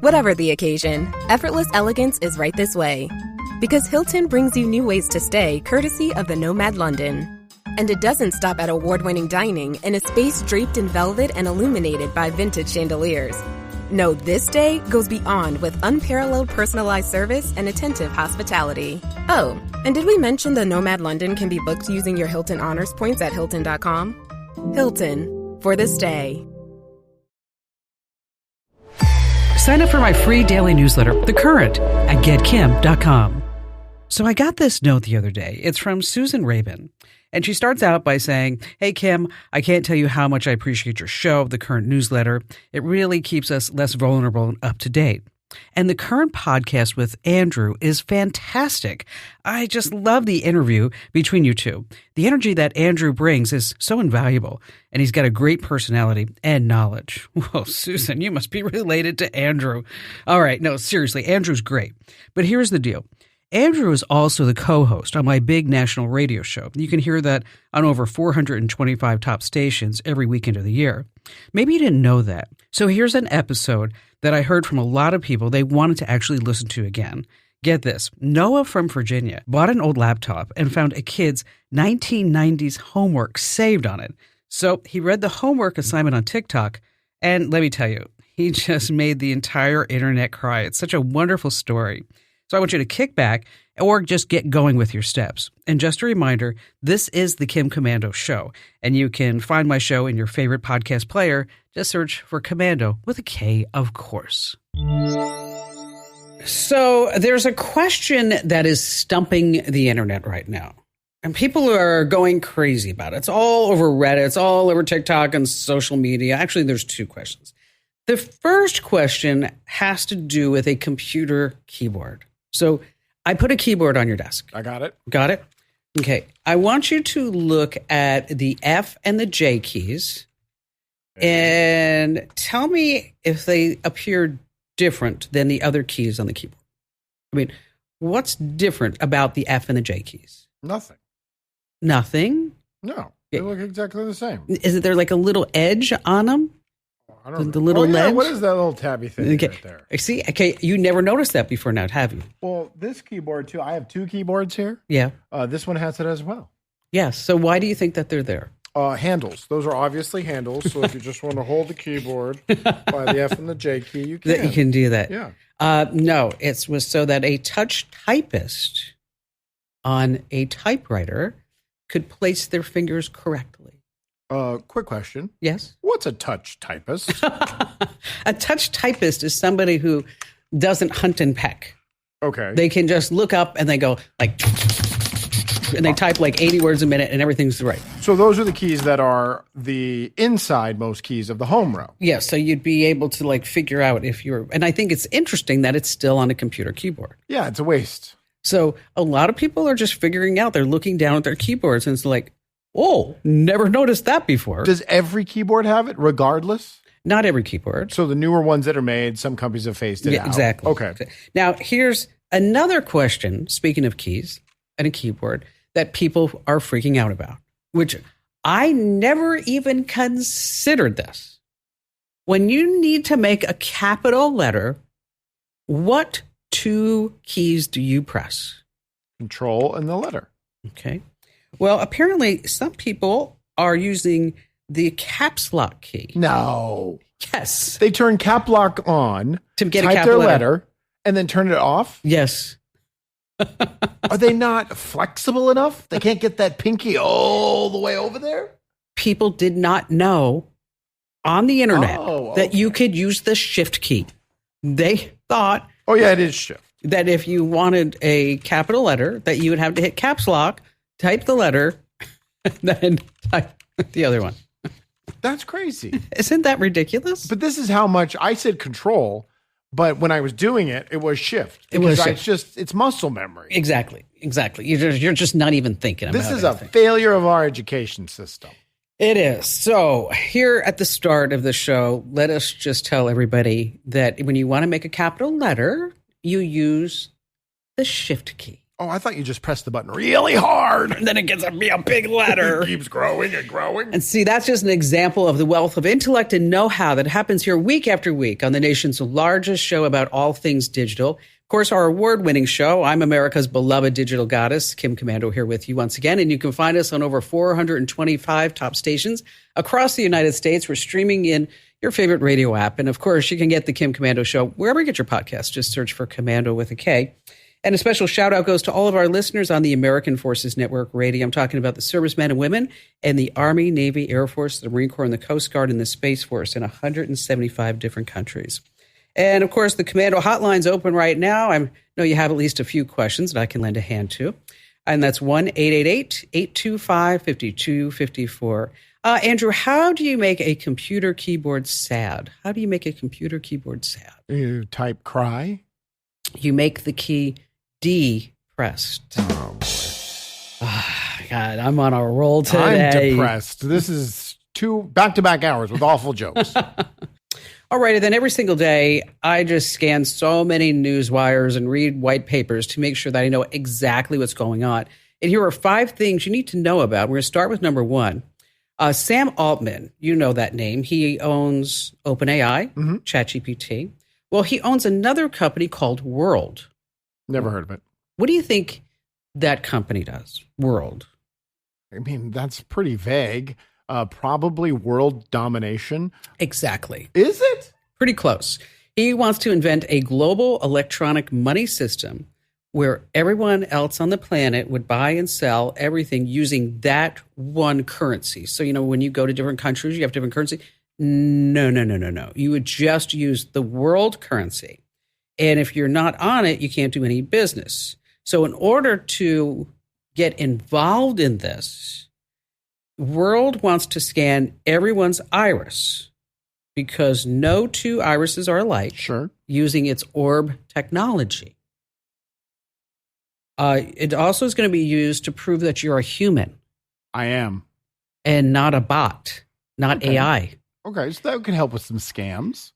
Whatever the occasion, effortless elegance is right this way. Because Hilton brings you new ways to stay courtesy of the Nomad London. And it doesn't stop at award-winning dining in a space draped in velvet and illuminated by vintage chandeliers. No, this day goes beyond with unparalleled personalized service and attentive hospitality. Oh, and did we mention the Nomad London can be booked using your Hilton Honors points at Hilton.com? Hilton, for the stay. Sign up for my free daily newsletter, The Current, at getkim.com. So I got this note the other day. It's from Susan Rabin. And she starts out by saying, "Hey, Kim, I can't tell you how much I appreciate your show, The Current newsletter. It really keeps us less vulnerable and up to date. And The Current podcast with Andrew is fantastic. I just love the interview between you two. The energy that Andrew brings is so invaluable, and he's got a great personality and knowledge." Whoa, Susan, you must be related to Andrew. All right, no, seriously, Andrew's great. But here's the deal. Andrew is also the co-host on my big national radio show. You can hear that on over 425 top stations every weekend of the year. Maybe you didn't know that. So here's an episode that I heard from a lot of people they wanted to actually listen to again. Get this. Noah from Virginia bought an old laptop and found a kid's 1990s homework saved on it. So he read the homework assignment on TikTok, and let me tell you, he just made the entire internet cry. It's such a wonderful story. So I want you to kick back or just get going with your steps. And just a reminder, this is the Kim Komando Show, and you can find my show in your favorite podcast player. Just search for Komando with a K, of course. So there's a question that is stumping the internet right now, and people are going crazy about it. It's all over Reddit. It's all over TikTok and social media. Actually, there's two questions. The first question has to do with a computer keyboard. So I put a keyboard on your desk. I got it. Got it? Okay. I want you to look at the F and the J keys and tell me if they appear different than the other keys on the keyboard. I mean, what's different about the F and the J keys? Nothing. Nothing? No. They look exactly the same. Is there like a little edge on them? I don't know. The little ledge? What is that little tabby thing right there? See, okay, you never noticed that before now, have you? Well, this keyboard too. I have two keyboards here. Yeah. This one has it as well. Yes. So why do you think that they're there? Handles. Those are obviously handles. So if you just want to hold the keyboard by the F and the J key, you can. That you can do that. Yeah. No, it was so that a touch typist on a typewriter could place their fingers correctly. Quick question. Yes. What's a touch typist? A touch typist is somebody who doesn't hunt and peck. Okay. They can just look up and they go like, and they type like 80 words a minute and everything's right. So those are the keys that are the inside most keys of the home row. Yeah. So you'd be able to like figure out if you're, and I think it's interesting that it's still on a computer keyboard. Yeah, it's a waste. So a lot of people are just figuring out, they're looking down at their keyboards and it's like, oh, never noticed that before. Does every keyboard have it, regardless? Not every keyboard. So the newer ones that are made, some companies have phased it out. Exactly. Okay. Now, here's another question, speaking of keys and a keyboard, that people are freaking out about, which I never even considered this. When you need to make a capital letter, what two keys do you press? Control and the letter. Okay. Well, apparently some people are using the caps lock key. No. Yes. They turn cap lock on to get type a capital their letter and then turn it off? Yes. Are they not flexible enough? They can't get that pinky all the way over there? People did not know on the internet that you could use the shift key. They thought... Oh, yeah, it is shift. That if you wanted a capital letter, that you would have to hit caps lock, type the letter, and then type the other one. That's crazy. Isn't that ridiculous? But this is how much I said control, but when I was doing it, it was shift. It was shift. It's muscle memory. Exactly. You're just not even thinking about it. This is a failure of our education system. It is. So here at the start of the show, let us just tell everybody that when you want to make a capital letter, you use the shift key. Oh, I thought you just pressed the button really hard. And then it gets to be a big letter. It keeps growing and growing. And see, that's just an example of the wealth of intellect and know-how that happens here week after week on the nation's largest show about all things digital. Of course, our award-winning show. I'm America's beloved digital goddess, Kim Komando, here with you once again. And you can find us on over 425 top stations across the United States. We're streaming in your favorite radio app. And of course, you can get the Kim Komando show wherever you get your podcasts. Just search for Komando with a K. And a special shout out goes to all of our listeners on the American Forces Network Radio. I'm talking about the servicemen and women in the Army, Navy, Air Force, the Marine Corps, and the Coast Guard, and the Space Force in 175 different countries. And of course, the Komando hotline's open right now. I know you have at least a few questions that I can lend a hand to. And that's 1-888-825-5254. Andrew, how do you make a computer keyboard sad? How do you make a computer keyboard sad? You type cry. You make the key depressed. Oh, boy. God, I'm on a roll today. I'm depressed. This is 2 back-to-back hours with awful jokes. All right, and then every single day, I just scan so many news wires and read white papers to make sure that I know exactly what's going on. And here are 5 things you need to know about. We're going to start with number 1. Sam Altman, you know that name. He owns OpenAI, ChatGPT. Well, he owns another company called World. Never heard of it. What do you think that company does, World? I mean, that's pretty vague. Probably world domination. Exactly. Is it? Pretty close. He wants to invent a global electronic money system where everyone else on the planet would buy and sell everything using that one currency. So, you know, when you go to different countries, you have different currency. No. You would just use the world currency. And if you're not on it, you can't do any business. So in order to get involved in this, World wants to scan everyone's iris because no 2 irises are alike. Sure. Using its orb technology. It also is going to be used to prove that you're a human. I am. And not a bot, not AI. Okay, so that could help with some scams.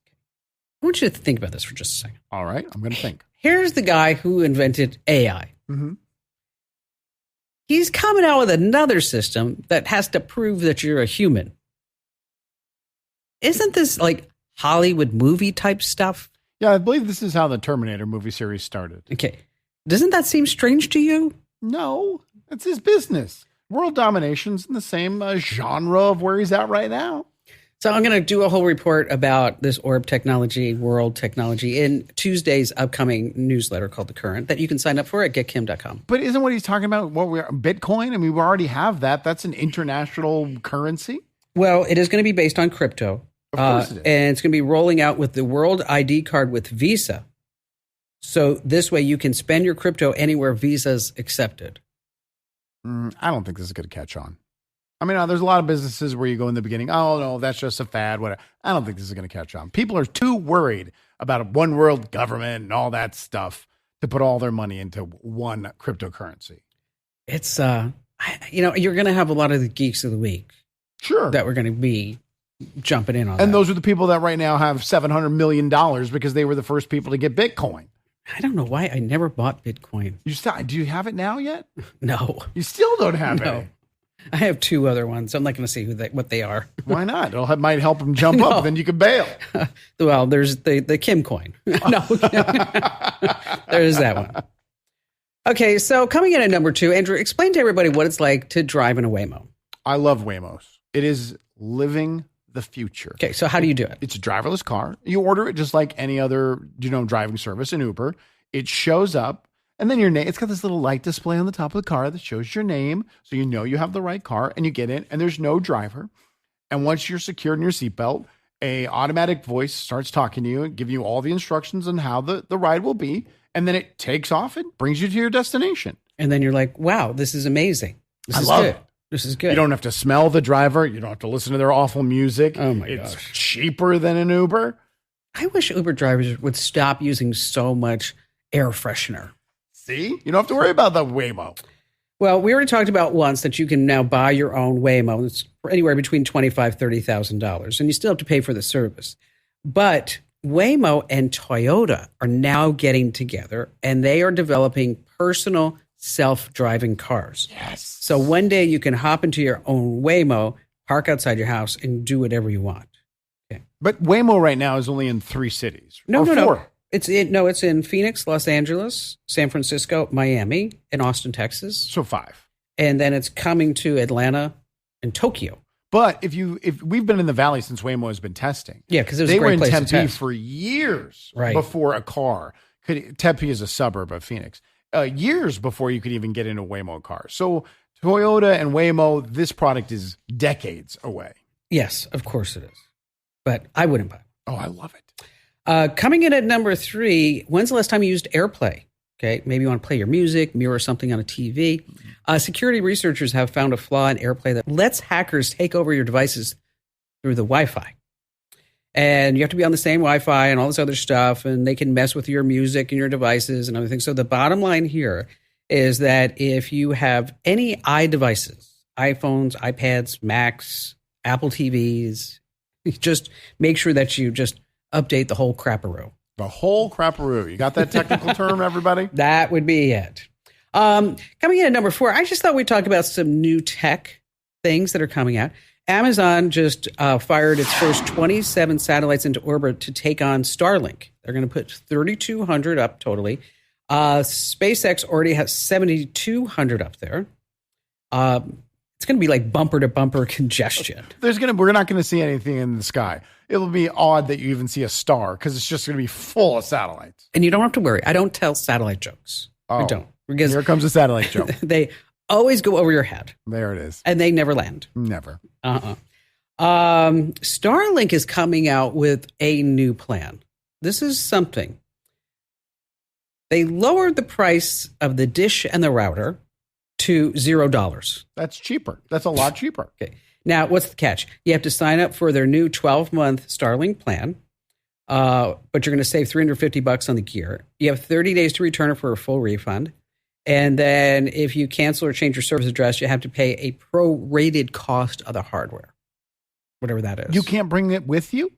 I want you to think about this for just a second. All right, I'm going to think. Here's the guy who invented AI. Mm-hmm. He's coming out with another system that has to prove that you're a human. Isn't this like Hollywood movie type stuff? Yeah, I believe this is how the Terminator movie series started. Okay. Doesn't that seem strange to you? No, it's his business. World domination's in the same genre of where he's at right now. So I'm going to do a whole report about this orb technology, world technology, in Tuesday's upcoming newsletter called The Current that you can sign up for at getkim.com. But isn't what he's talking about Bitcoin? I mean, we already have that. That's an international currency. Well, it is going to be based on crypto. Of course it is. And it's going to be rolling out with the World ID card with Visa. So this way you can spend your crypto anywhere Visa's accepted. I don't think this is going to catch on. I mean, there's a lot of businesses where you go in the beginning, oh, no, that's just a fad, whatever. I don't think this is going to catch on. People are too worried about a one world government and all that stuff to put all their money into one cryptocurrency. It's, you're going to have a lot of the geeks of the week. Sure. That we're going to be jumping in on. And those are the people that right now have $700 million because they were the first people to get Bitcoin. I don't know why I never bought Bitcoin. Do you have it now yet? No. You still don't have it? I have 2 other ones. I'm not going to say what they are. Why not? It might help them jump up. Then you can bail. Well, there's the Kim coin. No, there's that one. Okay, so coming in at number 2, Andrew, explain to everybody what it's like to drive in a Waymo. I love Waymos. It is living the future. Okay, so how do you do it? It's a driverless car. You order it just like any other, driving service, an Uber. It shows up. And then your name, it's got this little light display on the top of the car that shows your name. So you know you have the right car and you get in and there's no driver. And once you're secured in your seatbelt, a automatic voice starts talking to you and give you all the instructions on how the ride will be. And then it takes off and brings you to your destination. And then you're like, wow, this is amazing. I love it. This is good. You don't have to smell the driver. You don't have to listen to their awful music. Oh my gosh. It's gosh. cheaper than an Uber. I wish Uber drivers would stop using so much air freshener. See? You don't have to worry about the Waymo. Well, we already talked about once that you can now buy your own Waymo. It's anywhere between $25,000 to $30,000, and you still have to pay for the service. But Waymo and Toyota are now getting together, and they are developing personal self-driving cars. Yes. So one day you can hop into your own Waymo, park outside your house, and do whatever you want. Okay. But Waymo right now is only in 3 cities. No. Four. It's in Phoenix, Los Angeles, San Francisco, Miami, and Austin, Texas. So 5. And then it's coming to Atlanta and Tokyo. But if we've been in the Valley since Waymo has been testing. Yeah, because it was they a great were in place to Tempe test. for years Right. before a car could. Tempe is a suburb of Phoenix. Years before you could even get into a Waymo car. So Toyota and Waymo, this product is decades away. Yes, of course it is. But I wouldn't buy it. Oh, I love it. Coming in at number 3, when's the last time you used AirPlay? Okay, maybe you want to play your music, mirror something on a TV. Security researchers have found a flaw in AirPlay that lets hackers take over your devices through the Wi-Fi. And you have to be on the same Wi-Fi and all this other stuff, and they can mess with your music and your devices and everything. So the bottom line here is that if you have any iDevices, iPhones, iPads, Macs, Apple TVs, just make sure that you just update the whole crapperoo. The whole crapperoo. You got that technical term, everybody? That would be it. Coming in at number 4, I just thought we'd talk about some new tech things that are coming out. Amazon just fired its first 27 satellites into orbit to take on Starlink. They're going to put 3,200 up totally. SpaceX already has 7,200 up there. It's going to be like bumper to bumper congestion. We're not going to see anything in the sky. It'll be odd that you even see a star because it's just going to be full of satellites. And you don't have to worry. I don't tell satellite jokes. I don't. Because here comes a satellite joke. They always go over your head. There it is. And they never land. Never. Starlink is coming out with a new plan. This is something. They lowered the price of the dish and the router to $0. That's cheaper. That's a lot cheaper. Okay. Now, what's the catch? You have to sign up for their new 12-month Starlink plan, but you're going to save $350 on the gear. You have 30 days to return it for a full refund. And then if you cancel or change your service address, you have to pay a prorated cost of the hardware, whatever that is. You can't bring it with you?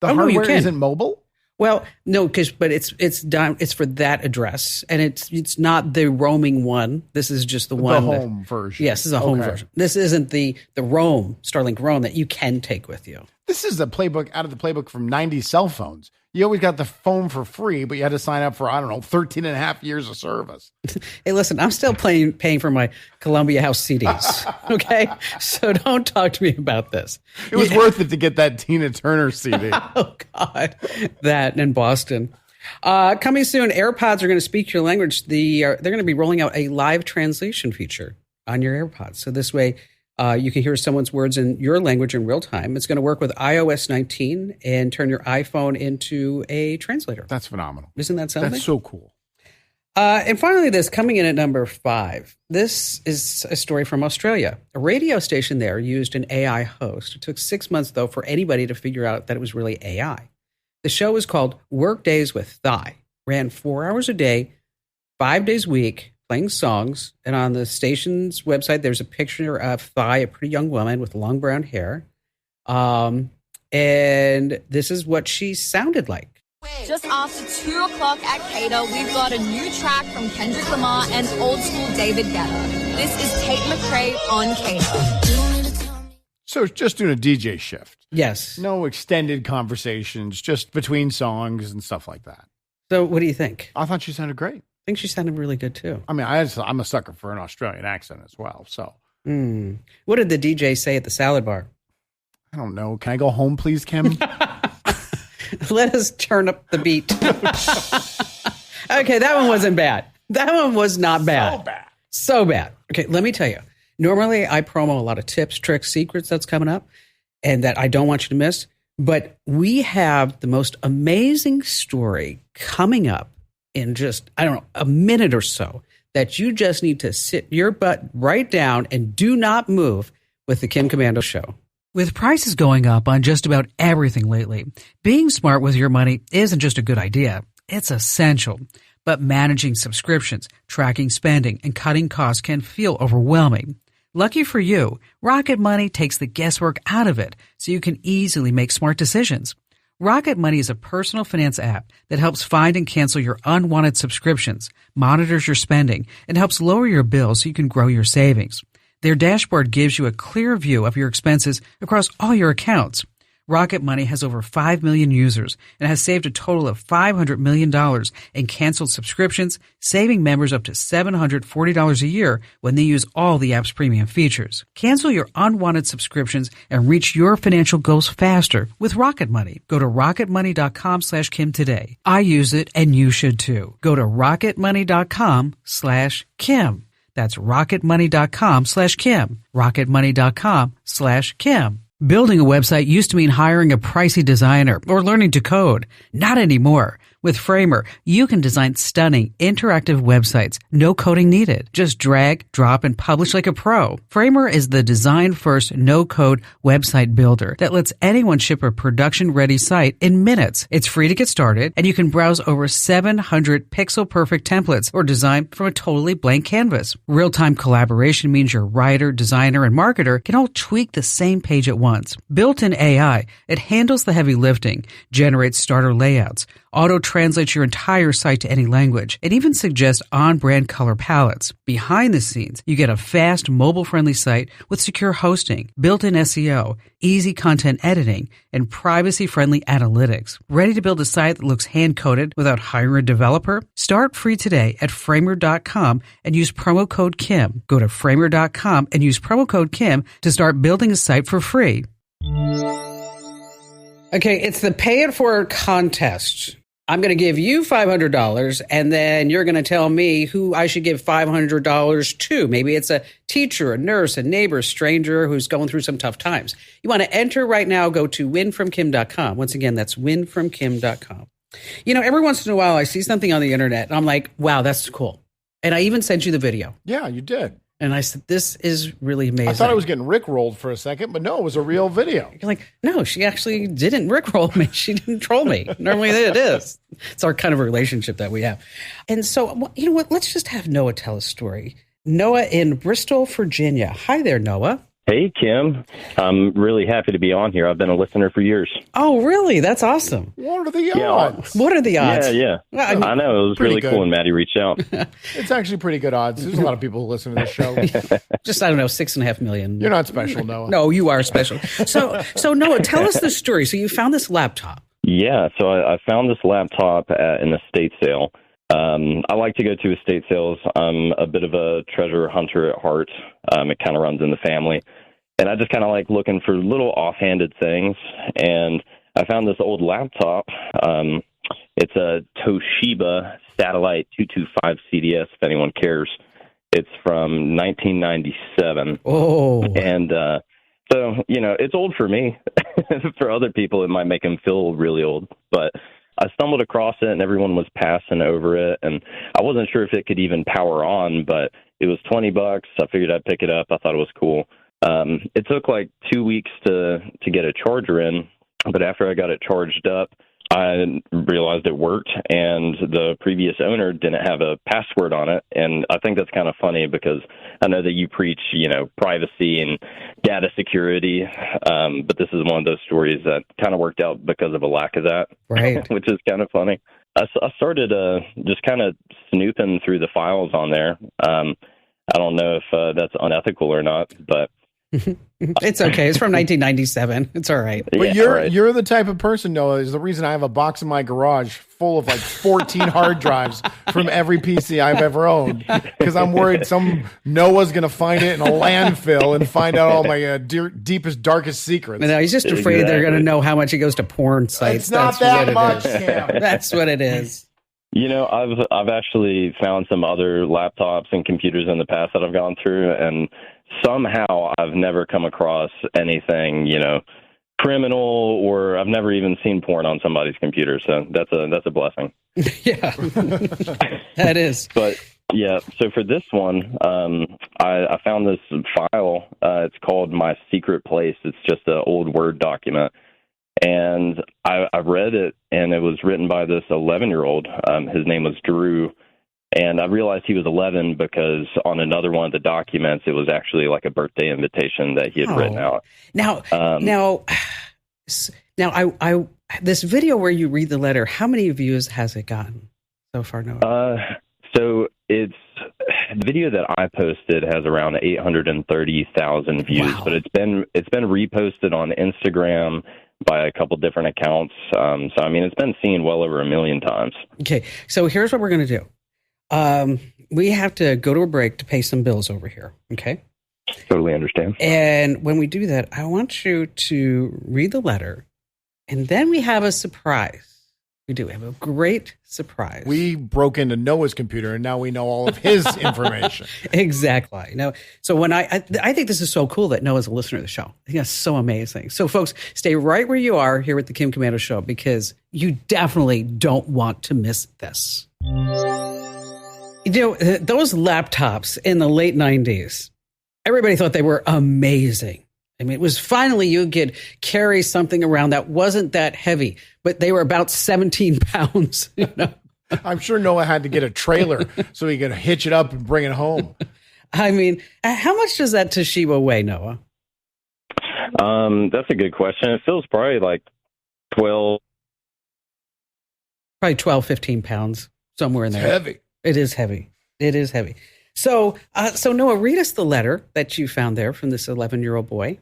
The no, you hardware can. isn't mobile? Well, no, but it's done. It's for that address, and it's not the roaming one. This is just the one. The home version. Yes, this is a home version. This isn't the roam Starlink roam that you can take with you. This is a playbook out of the playbook from 90s cell phones. You always got the phone for free, but you had to sign up for, 13 and a half years of service. Hey, listen, I'm still paying for my Columbia House CDs, okay? So don't talk to me about this. It was worth it to get that Tina Turner CD. Oh, God. That in Boston. Coming soon, AirPods are going to speak your language. They're going to be rolling out a live translation feature on your AirPods. So this way, you can hear someone's words in your language in real time. It's going to work with iOS 19 and turn your iPhone into a translator. That's phenomenal. Isn't that something? That's so cool. And finally, this coming in at number 5. This is a story from Australia. A radio station there used an AI host. It took 6 months, though, for anybody to figure out that it was really AI. The show was called Workdays with Thigh. Ran 4 hours a day, 5 days a week, playing songs, and on the station's website, there's a picture of Thigh, a pretty young woman with long brown hair. And this is what she sounded like. Just after 2 o'clock at Cater, we've got a new track from Kendrick Lamar and old school David Guetta. This is Tate McRae on Cater. So it's just doing a DJ shift. Yes. No extended conversations, just between songs and stuff like that. So what do you think? I thought she sounded great. I think she sounded really good, too. I mean, I'm a sucker for an Australian accent as well. So, What did the DJ say at the salad bar? I don't know. Can I go home, please, Kim? Let us turn up the beat. Okay, that one wasn't bad. That one was not bad. So bad. Okay, let me tell you. Normally, I promo a lot of tips, tricks, secrets that's coming up, and that I don't want you to miss. But we have the most amazing story coming up in just, a minute or so that you just need to sit your butt right down and do not move with the Kim Komando Show. With prices going up on just about everything lately, being smart with your money isn't just a good idea, it's essential. But managing subscriptions, tracking spending, and cutting costs can feel overwhelming. Lucky for you, Rocket Money takes the guesswork out of it so you can easily make smart decisions. Rocket Money is a personal finance app that helps find and cancel your unwanted subscriptions, monitors your spending, and helps lower your bills so you can grow your savings. Their dashboard gives you a clear view of your expenses across all your accounts. Rocket Money has over 5 million users and has saved a total of $500 million in canceled subscriptions, saving members up to $740 a year when they use all the app's premium features. Cancel your unwanted subscriptions and reach your financial goals faster with Rocket Money. Go to rocketmoney.com/Kim today. I use it and you should too. Go to rocketmoney.com/Kim. That's rocketmoney.com/Kim. rocketmoney.com/Kim. Building a website used to mean hiring a pricey designer or learning to code. Not anymore. With Framer, you can design stunning, interactive websites. No coding needed. Just drag, drop, and publish like a pro. Framer is the design-first, no-code website builder that lets anyone ship a production-ready site in minutes. It's free to get started, and you can browse over 700 pixel-perfect templates or design from a totally blank canvas. Real-time collaboration means your writer, designer, and marketer can all tweak the same page at once. Built-in AI, it handles the heavy lifting, generates starter layouts, auto-translates your entire site to any language. It even suggests on-brand color palettes. Behind the scenes, you get a fast, mobile-friendly site with secure hosting, built-in SEO, easy content editing, and privacy-friendly analytics. Ready to build a site that looks hand-coded without hiring a developer? Start free today at Framer.com and use promo code KIM. Go to Framer.com and use promo code KIM to start building a site for free. Okay, it's the Pay It Forward contest. I'm going to give you $500, and then you're going to tell me who I should give $500 to. Maybe it's a teacher, a nurse, a neighbor, a stranger who's going through some tough times. You want to enter right now, go to winfromkim.com. Once again, that's winfromkim.com. You know, every once in a while, I see something on the internet, and I'm like, wow, that's cool. And I even sent you the video. Yeah, you did. And I said, this is really amazing. I thought I was getting rickrolled for a second, but no, it was a real video. You're like, no, she actually didn't rickroll me. She didn't troll me. Normally it is. It's our kind of relationship that we have. And so, you know what? Let's just have Noah tell a story. Noah in Bristol, Virginia. Hi there, Noah. Hey, Kim. I'm really happy to be on here. I've been a listener for years. Oh, really? That's awesome. What are the odds? What are the odds? Yeah. Well, I know. It was really cool when Maddie reached out. It's actually pretty good odds. There's a lot of people who listen to this show. Just, I don't know, 6.5 million. You're not special, Noah. No, you are special. So Noah, tell us the story. So you found this laptop. Yeah. So I found this laptop at an estate sale. I like to go to estate sales. I'm a bit of a treasure hunter at heart. It kind of runs in the family. And I just kind of like looking for little offhanded things. And I found this old laptop. It's a Toshiba Satellite 225 CDS, if anyone cares. It's from 1997. Oh. And so, you know, it's old for me. For other people, it might make them feel really old. But I stumbled across it, and everyone was passing over it. And I wasn't sure if it could even power on, but it was $20. I figured I'd pick it up. I thought it was cool. It took like 2 weeks to get a charger in, but after I got it charged up, I realized it worked, and the previous owner didn't have a password on it. And I think that's kind of funny because I know that you preach, you know, privacy and data security, but this is one of those stories that kind of worked out because of a lack of that, right? Which is kind of funny. I started just kind of snooping through the files on there. I don't know if that's unethical or not, but it's okay. It's from 1997. It's all right. But you're the type of person, Noah, is the reason I have a box in my garage full of like 14 hard drives from every PC I've ever owned, because I'm worried some Noah's going to find it in a landfill and find out all my deepest, darkest secrets. No, he's just afraid they're going to know how much he goes to porn sites. It's not that much, Cam. That's what it is. You know, I've actually found some other laptops and computers in the past that I've gone through, and somehow I've never come across anything, you know, criminal, or I've never even seen porn on somebody's computer. So that's a blessing. Yeah, that is. But yeah, so for this one, I found this file. It's called My Secret Place. It's just an old Word document. And I read it, and it was written by this 11-year-old. His name was Drew. And I realized he was 11 because on another one of the documents, it was actually like a birthday invitation that he had written out. Now, Now, I this video where you read the letter, how many views has it gotten so far, Noah? So the video that I posted has around 830,000 views, Wow. but it's been reposted on Instagram by a couple different accounts. So I mean, it's been seen well over 1 million times. Okay, so here's what we're going to do. We have to go to a break to pay some bills over here, okay? Totally understand. And when we do that, I want you to read the letter, and then we have a surprise. We do. We have a great surprise. We broke into Noah's computer, and now we know all of his information. Exactly. No. So when I think this is so cool that Noah's a listener to the show. I think that's so amazing. So folks, stay right where you are here with the Kim Komando Show, because you definitely don't want to miss this. You know, those laptops in the late 90s, everybody thought they were amazing. I mean, it was finally you could carry something around that wasn't that heavy, but they were about 17 pounds. You know? I'm sure Noah had to get a trailer so he could hitch it up and bring it home. I mean, how much does that Toshiba weigh, Noah? That's a good question. It feels probably like 12. Probably 12, 15 pounds, somewhere in It's there. heavy. It is heavy. It is heavy. So Noah, read us the letter that you found there from this 11-year-old boy.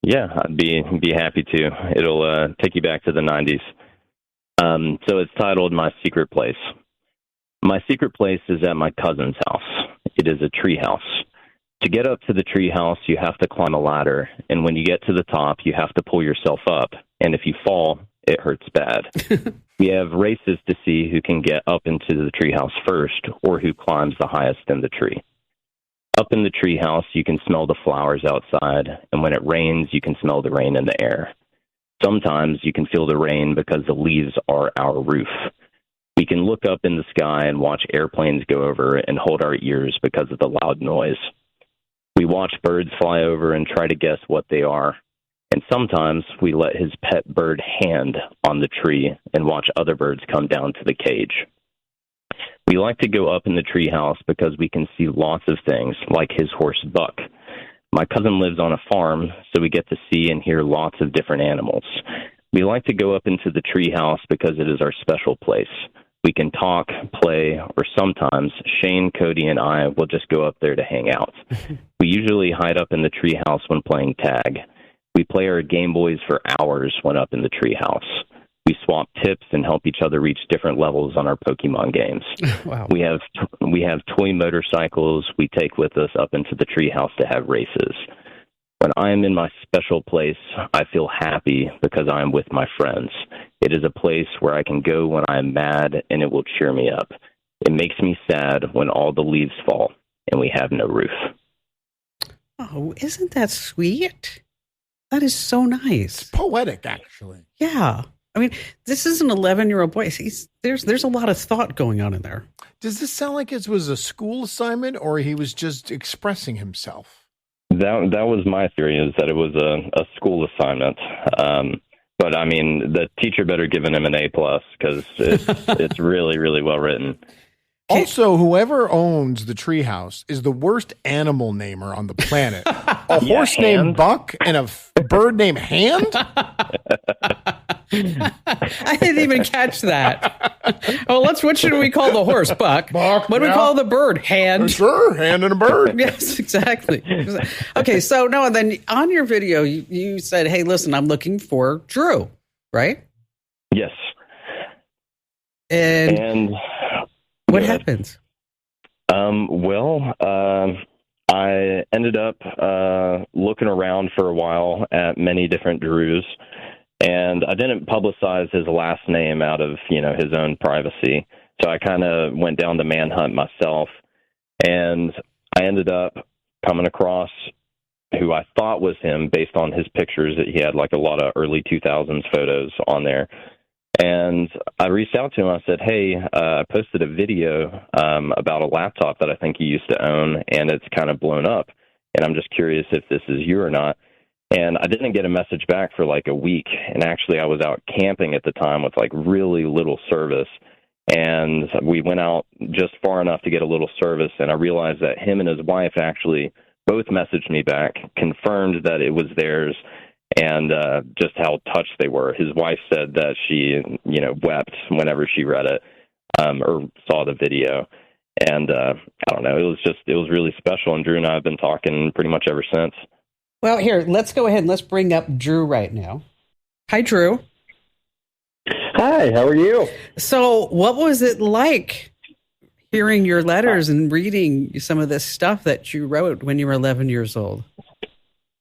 Yeah, I'd be happy to. It'll take you back to the 90s. So it's titled My Secret Place. My secret place is at my cousin's house. It is a tree house. To get up to the tree house, you have to climb a ladder, and when you get to the top, you have to pull yourself up, and if you fall, it hurts bad. We have races to see who can get up into the treehouse first, or who climbs the highest in the tree. Up in the treehouse, you can smell the flowers outside, and when it rains, you can smell the rain in the air. Sometimes you can feel the rain because the leaves are our roof. We can look up in the sky and watch airplanes go over and hold our ears because of the loud noise. We watch birds fly over and try to guess what they are. And sometimes we let his pet bird hand on the tree and watch other birds come down to the cage. We like to go up in the treehouse because we can see lots of things, like his horse Buck. My cousin lives on a farm, so we get to see and hear lots of different animals. We like to go up into the treehouse because it is our special place. We can talk, play, or sometimes Shane, Cody, and I will just go up there to hang out. We usually hide up in the treehouse when playing tag. We play our Game Boys for hours when up in the treehouse. We swap tips and help each other reach different levels on our Pokemon games. Wow. We have toy motorcycles we take with us up into the treehouse to have races. When I am in my special place, I feel happy because I am with my friends. It is a place where I can go when I am mad, and it will cheer me up. It makes me sad when all the leaves fall and we have no roof. Oh, isn't that sweet? That is so nice. Poetic, actually. Yeah. I mean, this is an 11-year-old boy. There's a lot of thought going on in there. Does this sound like it was a school assignment, or he was just expressing himself? That was my theory, is that it was a school assignment. But I mean, the teacher better give him an A+, because it's really, really well written. Also, whoever owns the treehouse is the worst animal namer on the planet. A horse named Buck and a bird named Hand? I didn't even catch that. Oh, what should we call the horse? Buck. Buck, What do we yeah. call the bird? Hand. Sure, Hand and a bird. Yes, exactly. Okay, so no, and then on your video, you said, "Hey, listen, I'm looking for Drew," right? Yes. And what happens? I ended up looking around for a while at many different Drews, and I didn't publicize his last name out of, his own privacy. So I kind of went down the manhunt myself, and I ended up coming across who I thought was him based on his pictures. That he had like a lot of early 2000s photos on there. And I reached out to him. I said, hey, I posted a video about a laptop that I think you used to own, and it's kind of blown up. And I'm just curious if this is you or not. And I didn't get a message back for like a week. And actually, I was out camping at the time with like really little service. And we went out just far enough to get a little service. And I realized that him and his wife actually both messaged me back, confirmed that it was theirs. and just how touched they were. His wife said that she, wept whenever she read it or saw the video. And I don't know, it was really special. And Drew and I have been talking pretty much ever since. Well, here, let's go ahead and let's bring up Drew right now. Hi, Drew. Hi, how are you? So what was it like hearing your letters and reading some of this stuff that you wrote when you were 11 years old?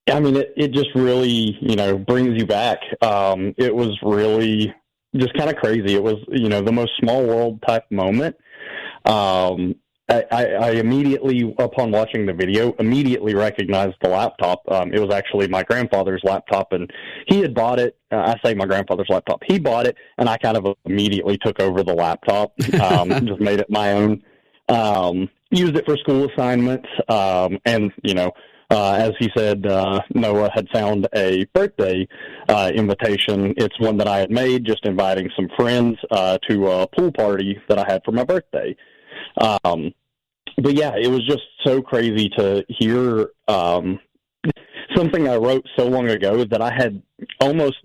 I mean, it just really, brings you back. It was really just kind of crazy. It was, the most small world type moment. I immediately, upon watching the video, recognized the laptop. It was actually my grandfather's laptop, and he had bought it. I say my grandfather's laptop. He bought it, and I kind of immediately took over the laptop, just made it my own, used it for school assignments, and, as he said, Noah had found a birthday invitation. It's one that I had made, just inviting some friends to a pool party that I had for my birthday. But yeah, it was just so crazy to hear something I wrote so long ago that I had almost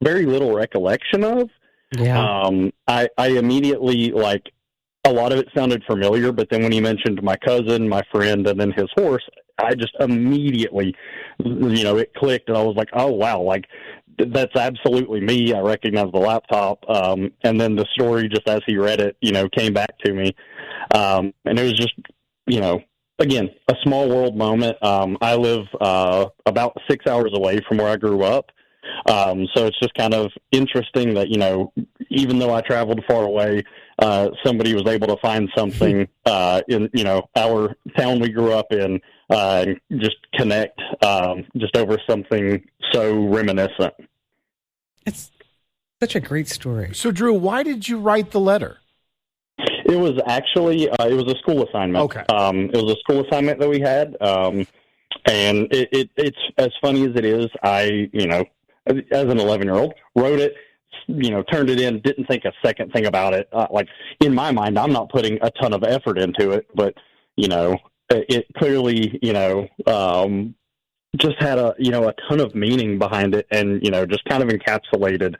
very little recollection of. Yeah. I immediately, a lot of it sounded familiar, but then when he mentioned my cousin, my friend, and then his horse, I just immediately, it clicked, and I was like, oh, wow, that's absolutely me. I recognize the laptop. And then the story, just as he read it, came back to me. And it was just, again, a small world moment. I live about 6 hours away from where I grew up. So it's just kind of interesting that, even though I traveled far away, somebody was able to find something in, our town we grew up in, and just connect just over something so reminiscent. It's such a great story. So, Drew, why did you write the letter? It was actually, it was a school assignment. Okay. It was a school assignment that we had. And it's as funny as it is. I, as an 11-year-old, wrote it, turned it in, didn't think a second thing about it. In my mind, I'm not putting a ton of effort into it, but, it clearly, just had a ton of meaning behind it, and, just kind of encapsulated,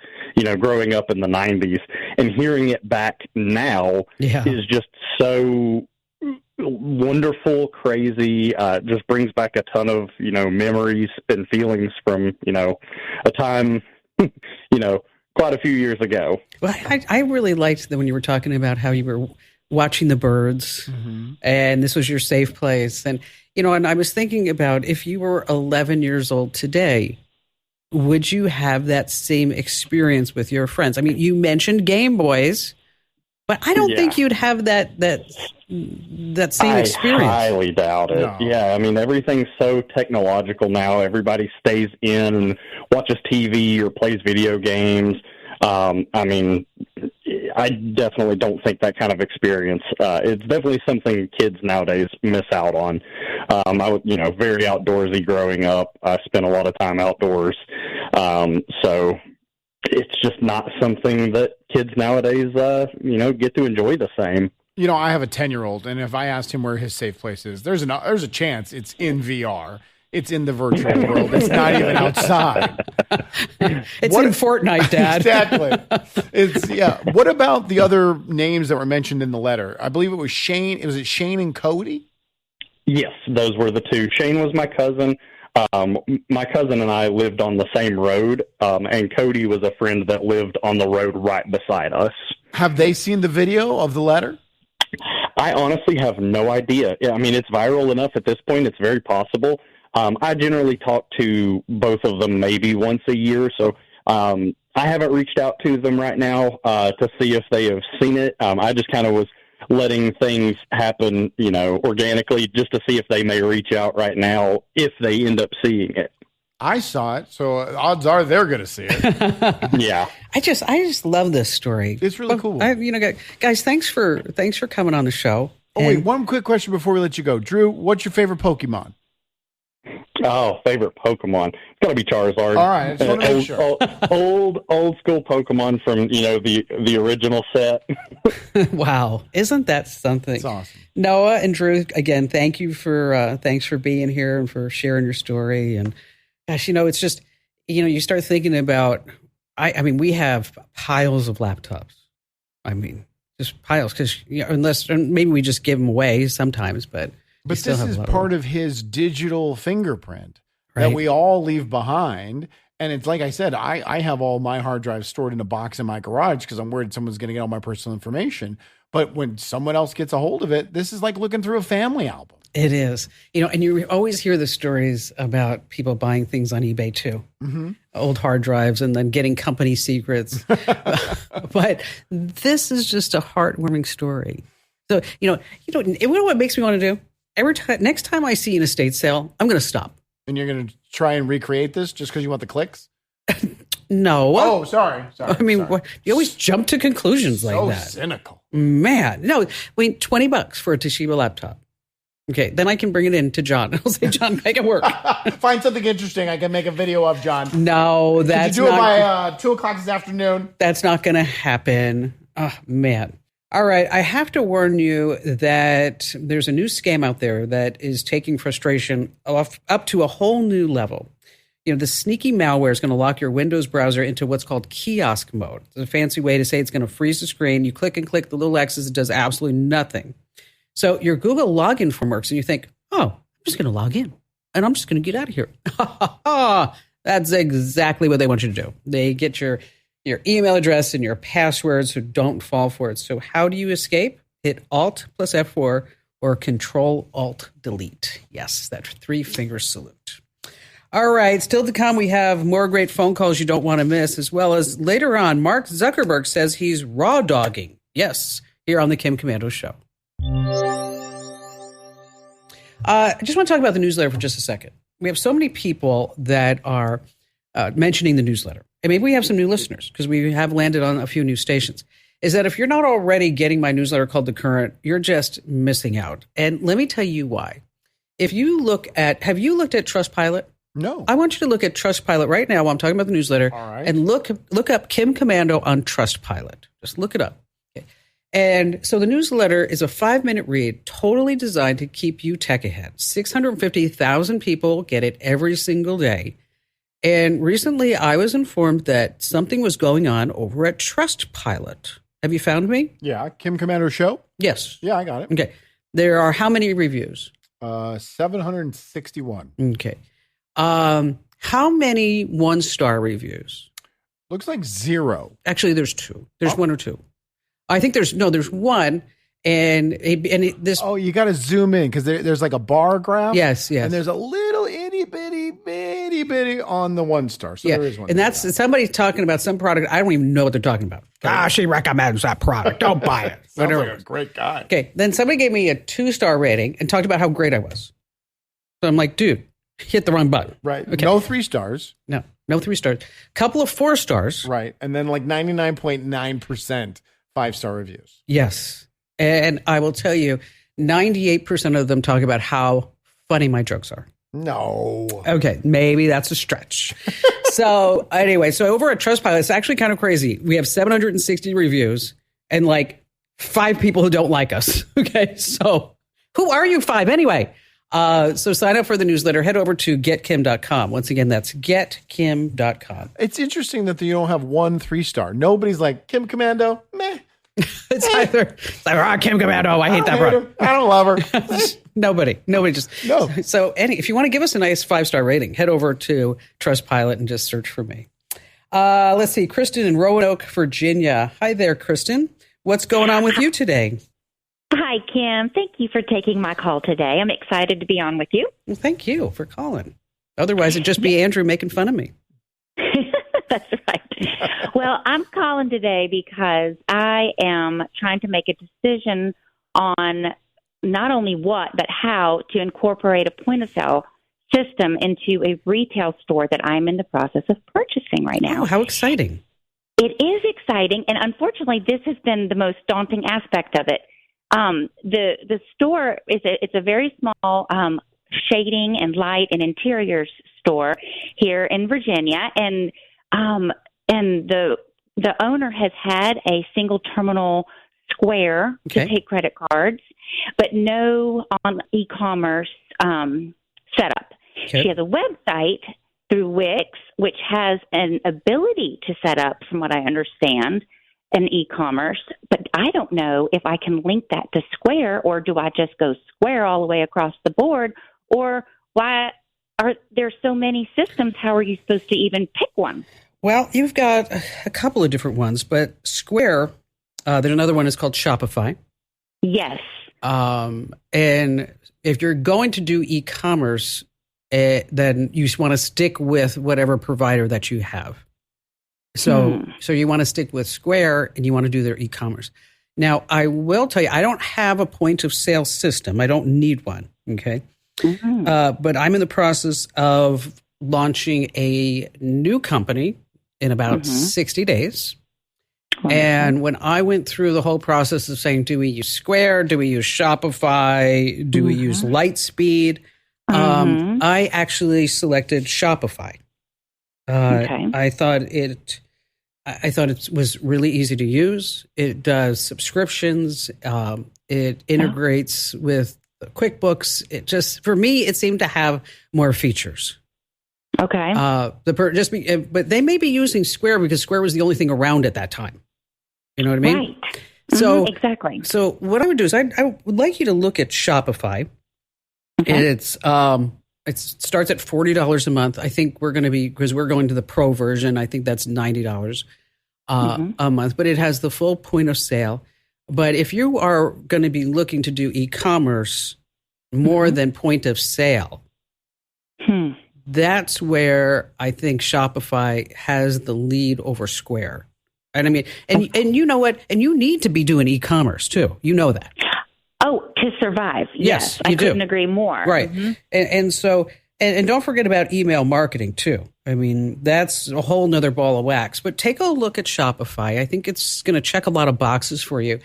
growing up in the 90s, and hearing it back now is just so wonderful, crazy, just brings back a ton of, memories and feelings from, a time, quite a few years ago. Well, I really liked that when you were talking about how you were watching the birds, and this was your safe place. And, and I was thinking about, if you were 11 years old today, would you have that same experience with your friends? I mean, you mentioned Game Boys, but I don't think you'd have that same experience. I highly doubt it. No. Yeah, I mean, everything's so technological now. Everybody stays in and watches TV or plays video games. I mean, I definitely don't think that kind of experience. It's definitely something kids nowadays miss out on. I was, very outdoorsy growing up. I spent a lot of time outdoors. So it's just not something that kids nowadays, get to enjoy the same. I have a 10-year-old, and if I asked him where his safe place is, there's a chance it's in VR. It's in the virtual world. It's not even outside. It's in Fortnite, Dad. Exactly. What about the other names that were mentioned in the letter? I believe it was Shane. Was it Shane and Cody? Yes, those were the two. Shane was my cousin. My cousin and I lived on the same road, and Cody was a friend that lived on the road right beside us. Have they seen the video of the letter? I honestly have no idea. I mean, it's viral enough at this point. It's very possible. I generally talk to both of them maybe once a year, so I haven't reached out to them right now to see if they have seen it. I just kind of was letting things happen, organically, just to see if they may reach out right now if they end up seeing it. I saw it, so odds are they're going to see it. Yeah, I just love this story. It's really cool. Guys, thanks for coming on the show. Oh, wait, one quick question before we let you go, Drew. What's your favorite Pokemon? Oh, favorite Pokemon. It's got to be Charizard. All right, just want to make sure. Old school Pokemon from, the original set. Wow. Isn't that something? That's awesome. Noah and Drew, again, thanks for being here and for sharing your story. And gosh, it's just, you start thinking about, I mean, we have piles of laptops. I mean, just piles, because unless maybe we just give them away sometimes, but this is part of his digital fingerprint that we all leave behind. And it's like I said, I have all my hard drives stored in a box in my garage because I'm worried someone's going to get all my personal information. But when someone else gets a hold of it, this is like looking through a family album. It is. And you always hear the stories about people buying things on eBay too. Mm-hmm. Old hard drives and then getting company secrets. But this is just a heartwarming story. So, what makes me want to do? Next time I see an estate sale, I'm going to stop. And you're going to try and recreate this just because you want the clicks? No. Oh, sorry. I mean, you always jump to conclusions like that. So cynical. Man. No, $20 for a Toshiba laptop. Okay, then I can bring it in to John. I'll say, John, make it work. Find something interesting I can make a video of, John. No, that's not. Could you do it by 2 o'clock this afternoon? That's not going to happen. Oh, man. All right, I have to warn you that there's a new scam out there that is taking frustration up to a whole new level. The sneaky malware is going to lock your Windows browser into what's called kiosk mode. It's a fancy way to say it's going to freeze the screen. You click and click the little X's. It does absolutely nothing. So your Google login form works, and you think, I'm just going to log in, and I'm just going to get out of here. That's exactly what they want you to do. They get your email address and your password, so don't fall for it. So how do you escape? Hit Alt plus F4 or Control Alt Delete. Yes, that 3-finger salute. All right, still to come, we have more great phone calls you don't want to miss, as well as later on, Mark Zuckerberg says he's raw dogging. Yes, here on the Kim Komando Show. I just want to talk about the newsletter for just a second. We have so many people that are mentioning the newsletter. And maybe we have some new listeners because we have landed on a few new stations. Is that if you're not already getting my newsletter called The Current, you're just missing out. And let me tell you why. Have you looked at Trustpilot? No. I want you to look at Trustpilot right now while I'm talking about the newsletter. All right. And look up Kim Komando on Trustpilot. Just look it up. Okay. And so the newsletter is a 5-minute read, totally designed to keep you tech ahead. 650,000 people get it every single day. And recently I was informed that something was going on over at Trustpilot. Have you found me? Yeah. Kim Komando Show? Yes. Yeah, I got it. Okay. There are how many reviews? 761. Okay. How many 1-star reviews? Looks like 0. Actually, there's 2. There's 1 or 2. I think there's 1. And this. Oh, you got to zoom in because there's like a bar graph. Yes. And there's a little itty bitty on the 1-star. So there is one. And that's somebody talking about some product. I don't even know what they're talking about. She recommends that product. Don't buy it. Sounds like a great guy. Okay. Then somebody gave me a 2-star rating and talked about how great I was. So I'm like, dude, hit the wrong button. Right. Okay. No 3 stars. No 3 stars. Couple of 4 stars. Right. And then like 99.9% 5-star reviews. Yes. And I will tell you, 98% of them talk about how funny my jokes are. No. Okay, maybe that's a stretch. So anyway, over at Trustpilot, it's actually kind of crazy. We have 760 reviews and like 5 people who don't like us. Okay, so who are you 5 anyway? So sign up for the newsletter. Head over to getkim.com. Once again, that's getkim.com. It's interesting that you don't have 1 3-star. Nobody's like, Kim Komando, meh. It's either Kim Komando, I hate that product. I don't love her. Nobody just. No. So if you want to give us a nice 5-star rating, head over to Trustpilot and just search for me. Let's see. Kristen in Roanoke, Virginia. Hi there, Kristen. What's going on with you today? Hi, Kim. Thank you for taking my call today. I'm excited to be on with you. Well, thank you for calling. Otherwise, it'd just be Andrew making fun of me. That's right. Well, I'm calling today because I am trying to make a decision on not only what, but how to incorporate a point-of-sale system into a retail store that I'm in the process of purchasing right now. Oh, how exciting. It is exciting, and unfortunately, this has been the most daunting aspect of it. The store it's a very small shading and light and interiors store here in Virginia, and the owner has had a single terminal square to take credit cards, but no on e-commerce setup. Okay. She has a website through Wix, which has an ability to set up, from what I understand, an e-commerce, but I don't know if I can link that to Square, or do I just go Square all the way across the board, or why are there so many systems? How are you supposed to even pick one? Well, you've got a couple of different ones, but Square, there's another one is called Shopify. Yes. And if you're going to do e-commerce, then you want to stick with whatever provider that you have. So you want to stick with Square and you want to do their e-commerce. Now, I will tell you, I don't have a point of sale system. I don't need one. Okay. But I'm in the process of launching a new company in about 60 days. And when I went through the whole process of saying, do we use Square? Do we use Shopify? Do we use Lightspeed? I actually selected Shopify. I thought it was really easy to use. It does subscriptions. It integrates with QuickBooks. It just, for me, it seemed to have more features. Okay. But they may be using Square because Square was the only thing around at that time. You know what I mean? Right. So exactly. So what I would do is I would like you to look at Shopify. Okay. It starts at $40 a month. I think we're going to be, because we're going to the pro version, I think that's $90 a month. But it has the full point of sale. But if you are going to be looking to do e-commerce more than point of sale, that's where I think Shopify has the lead over Square. And I mean, and you know what? And you need to be doing e-commerce too. You know that. Oh, to survive. Yes, I couldn't agree more. Right. And so, and don't forget about email marketing too. I mean, that's a whole nother ball of wax. But take a look at Shopify. I think it's going to check a lot of boxes for you.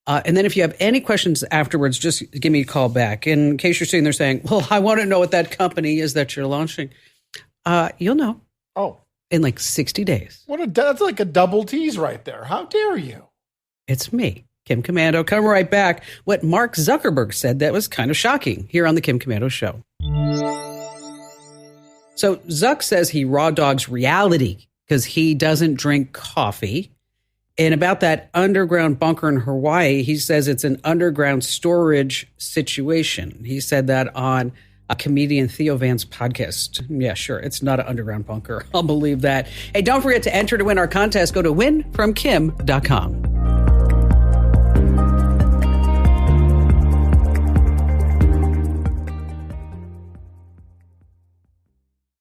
And then if you have any questions afterwards, just give me a call back. In case you're sitting there saying, well, I want to know what that company is that you're launching. You'll know. Oh. In like 60 days. That's like a double tease right there. How dare you? It's me, Kim Komando. Come right back. What Mark Zuckerberg said that was kind of shocking here on the Kim Komando Show. So Zuck says he raw dogs reality because he doesn't drink coffee. And about that underground bunker in Hawaii, he says it's an underground storage situation. He said that on a comedian Theo Van's podcast. Yeah, sure. It's not an underground bunker. I'll believe that. Hey, don't forget to enter to win our contest. Go to winfromkim.com.